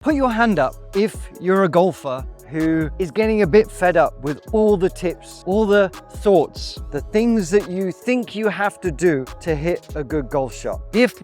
Put your hand up if you're a golfer who is getting a bit fed up with all the tips, all the thoughts, the things that you think you have to do to hit a good golf shot. If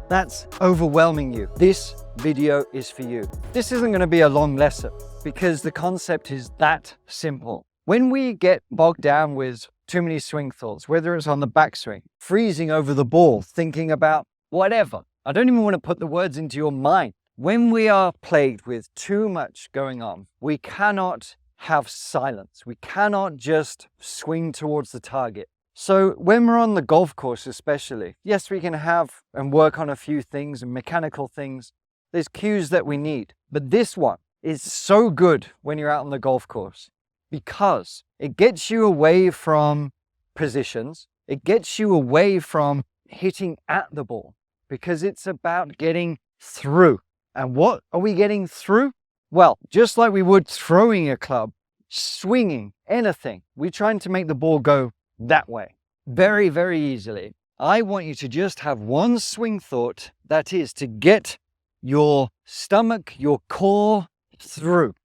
that's overwhelming you, this video is for you. This isn't going to be a long lesson because the concept is that simple. When we get bogged down with too many swing thoughts, whether it's on the backswing, freezing over the ball, thinking about whatever, I don't even want to put the words into your mind. When we are plagued with too much going on, we cannot have silence. We cannot just swing towards the target. So when we're on the golf course especially, yes, we can have and work on a few things and mechanical things. There's cues that we need. But this one is so good when you're out on the golf course because it gets you away from positions. It gets you away from hitting at the ball because it's about getting through. And what are we getting through? Well, just like we would throwing a club, swinging, anything, we're trying to make the ball go that way very, very easily. I want you to just have one swing thought, that is to get your stomach, your core through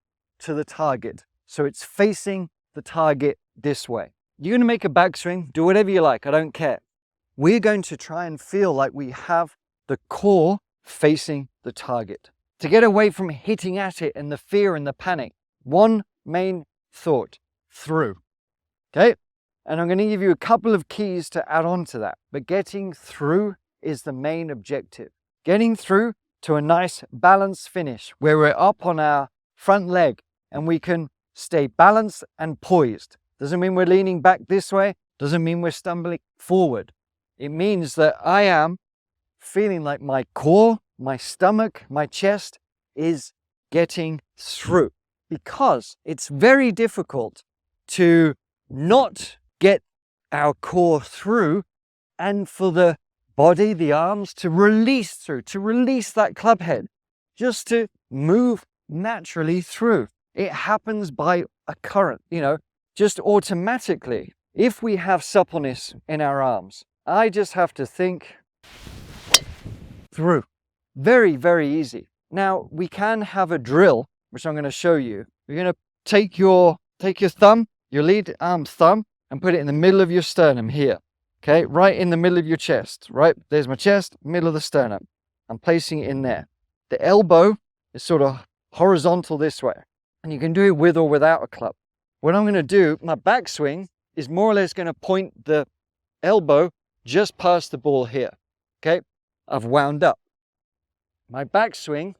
to the target. So it's facing the target this way. You're going to make a backswing, do whatever you like, I don't care. We're going to try and feel like we have the core facing the target. To get away from hitting at it and the fear and the panic, one main thought, through. Okay? And I'm going to give you a couple of keys to add on to that. But getting through is the main objective. Getting through to a nice balanced finish where we're up on our front leg and we can stay balanced and poised. Doesn't mean we're leaning back this way. Doesn't mean we're stumbling forward. It means that I am feeling like my core, my stomach, my chest is getting through, because it's very difficult to not get our core through and for the body, the arms to release through, to release that club head, just to move naturally through. It happens by a current, just automatically. If we have suppleness in our arms, I just have to think through. Very, very easy. Now, we can have a drill, which I'm going to show you. You're going to take your thumb, your lead arm thumb, and put it in the middle of your sternum here. Okay, right in the middle of your chest. Right, there's my chest, middle of the sternum. I'm placing it in there. The elbow is sort of horizontal this way. And you can do it with or without a club. What I'm going to do, my backswing is more or less going to point the elbow just past the ball here. Okay, I've wound up. My backswing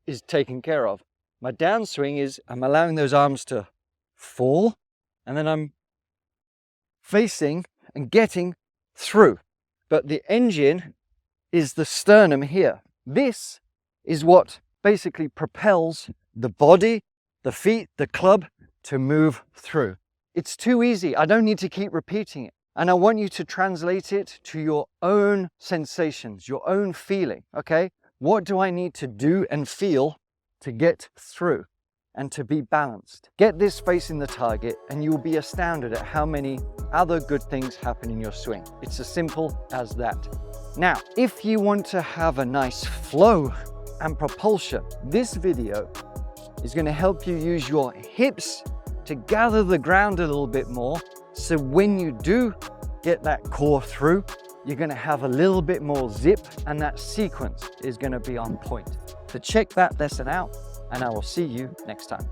is taken care of. My downswing is I'm allowing those arms to fall, and then I'm facing and getting through. But the engine is the sternum here. This is what basically propels the body, the feet, the club to move through. It's too easy. I don't need to keep repeating it. And I want you to translate it to your own sensations, your own feeling, okay? What do I need to do and feel to get through and to be balanced? Get this facing the target and you'll be astounded at how many other good things happen in your swing. It's as simple as that. Now, if you want to have a nice flow and propulsion, this video is going to help you use your hips to gather the ground a little bit more. So when you do get that core through, you're going to have a little bit more zip and that sequence is going to be on point. So check that lesson out and I will see you next time.